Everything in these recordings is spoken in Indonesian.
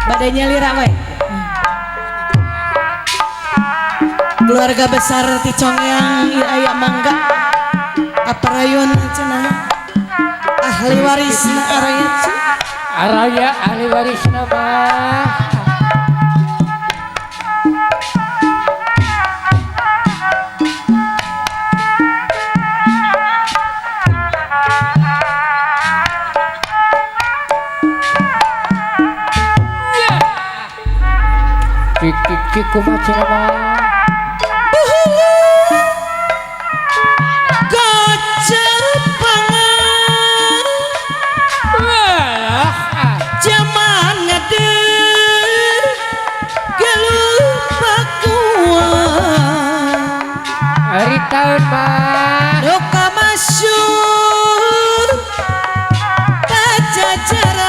Badainya lira we. Keluarga besar Ticongeng aya mangga aparayun cenah ahli warisna araya ahli warisna mah cik kumaha cenah mah tahun mah duka masyur pajajaran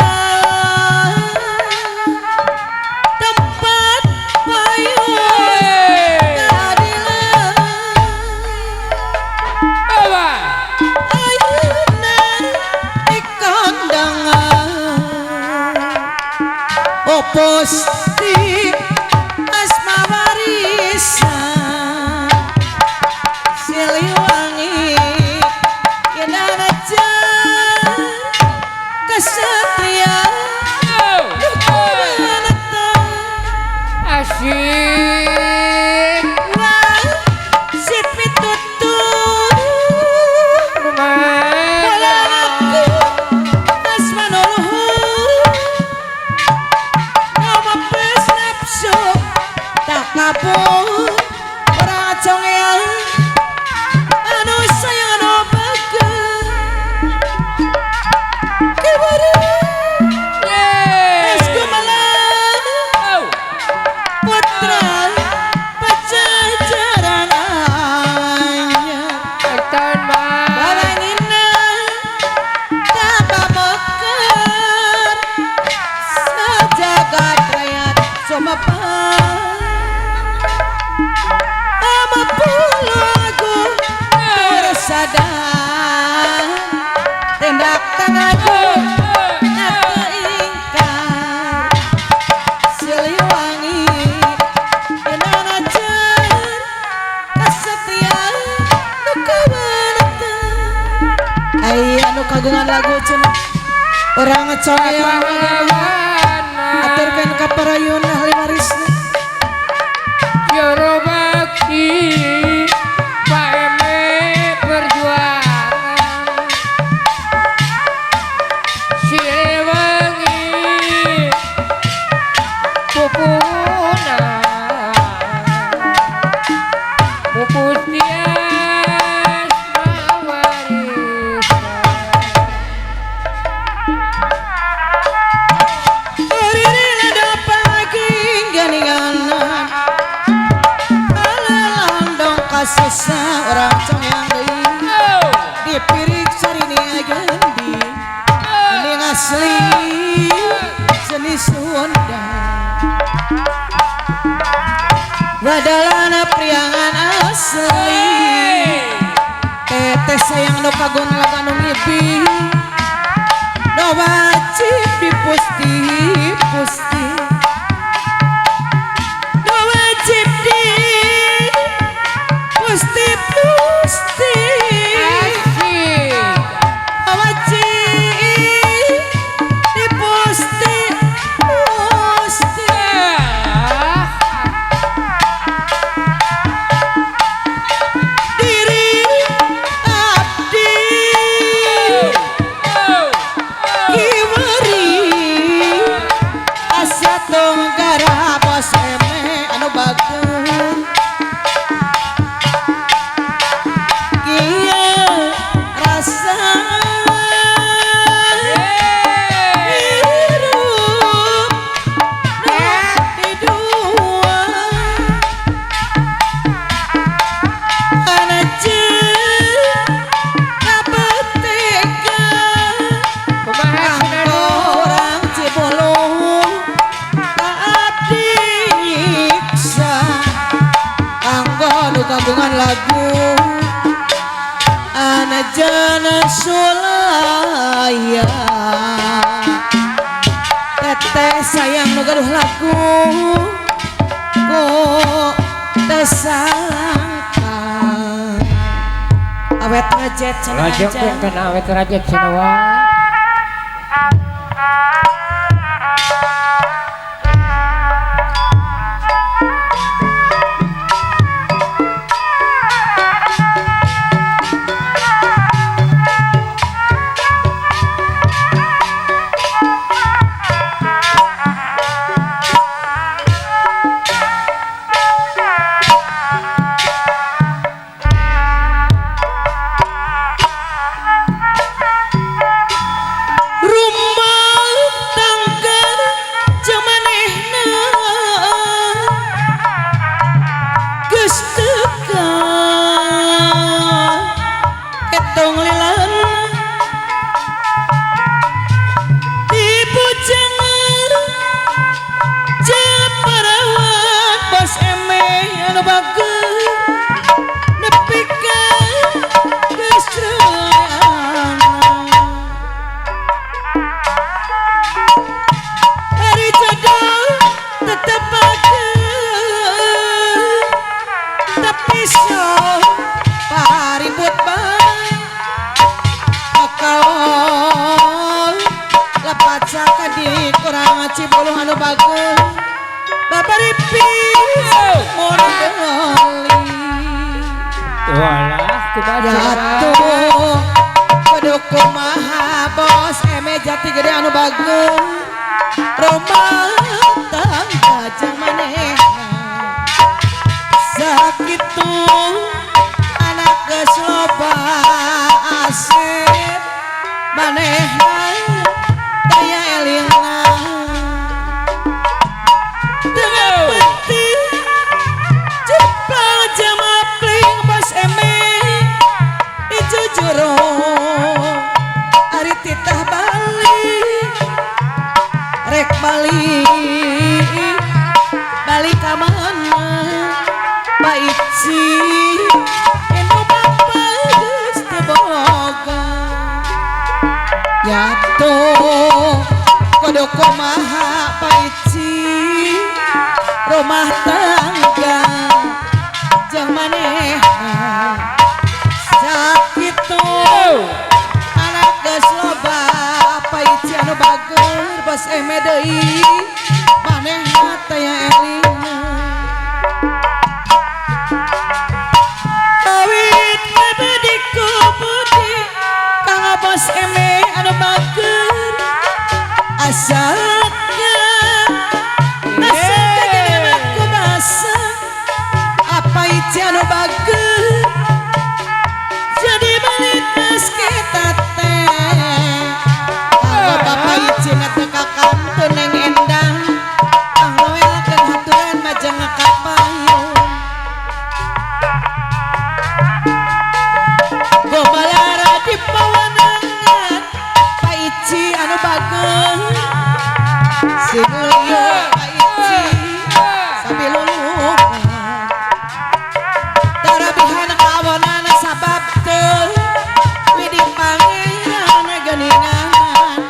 tempat payung keadilan ayeuna di kondangan opos di asma warisan Siliwangi Yenana jan kesetiaan asyik wah si pitutur wala aku asmanuluhur ngomapes nafsu tak kapur orang acongean anu sayang anu bagus kibari es gumalan putra pajajaran anyar tahun mah balangina tabamekar sajagat rakyat somapan ama pulagu sadar tindak tanganku nyata ingkar Siliwangi Yenana jan kesetiaan nu kawenatan aya nu kagungan lagu cenah urang coyong aturkeun ka parayun ahli warisna Yoro bakti Pak Eme perjuangan Siliwangi pupuna pupus tias mawarisna Uririna dapat lagi ganinganan Alalandong kasisa orang coyang deui dipirik sarini agendi ini asli jenis Sunda wadalana priangan asli teteh sayang nu kagun laga nu mimpi no wajib dipusti pusti no wajib di pusti pusti asyik no wajib di pusti pusti diri abdi kiwari asa tunggara bos eme anu bagus kieu rasa hirup di dua anajeun kapetega kumaha cenah nu orang Cibolong taat dinyiksa anggo nu kagungan lagu anajana sulaya teteh teteh sayang nu gaduh lagu ku tesangka awet rajet Raja cenah kan awet raja Cinawa. rumah tangga jamanehna geus teka etong lilan ibu jangan japarawan bos eme anu bagus nepi ka geusrean hari jodoh tetep bagus tapi so paribut bae bakal lepat saka di kurang cibuluh anu bagus babaripis modali Walah kumaha jatuh kudu kumaha bos eme jati gede anu bagus rumah tangga jamanehna sakitu anak geus loba asep manehna daya elingna tengah penting jepang jamapling bos eme dijujuro ari titah balik rek balik ka mana bait si eno bagus teu boga yato kudu kumaha bait si rumah tangga jeung manehna sakitu anak geus loba bait si anu bagus bos eme deui manehna taya elingna awit bebedi ku budi kang bos eme anu bagus asalnya gede mah ku basa apa iji anu bagus jadi balik geus kita teh kanggo bapak iji ngateka kantu neng endang kang welkeun haturan majang ngakapayun gomalara di pawanangan Pak Ici anu bagus sing leuyo Pak Ici sabilulungan tarabihan kawonan sabab teu widi pangeran geuningan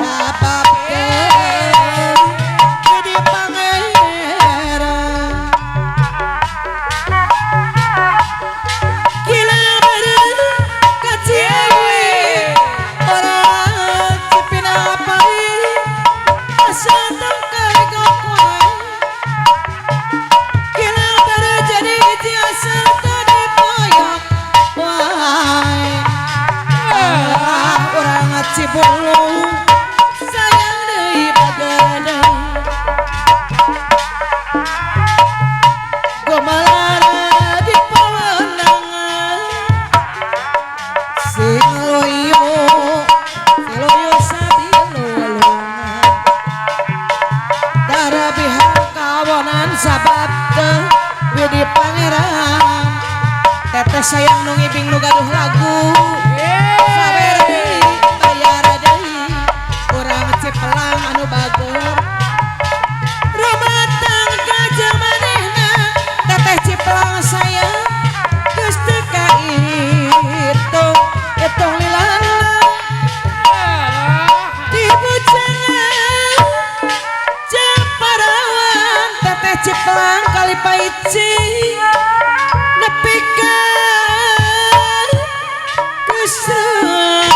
sabab teu widi pangeran gila bareng kaciwi orang cipina pai asa tangkal gokoi gila bareng jadi hiji asa tadi poyok wae orang cibulu sayang deui bagadang gomalara di pawanangan sing loyo sabilulungan darabihan kawonan sabab teu widi pangeran teteh sayang nu ngibing nu gaduh lagu sawer deui bayar deui urang cipelang anu bagus rumah tangga jamanehna teteh cipelang sayang geus teu kahitung lilana di bujangan sawiji nepi ka kesai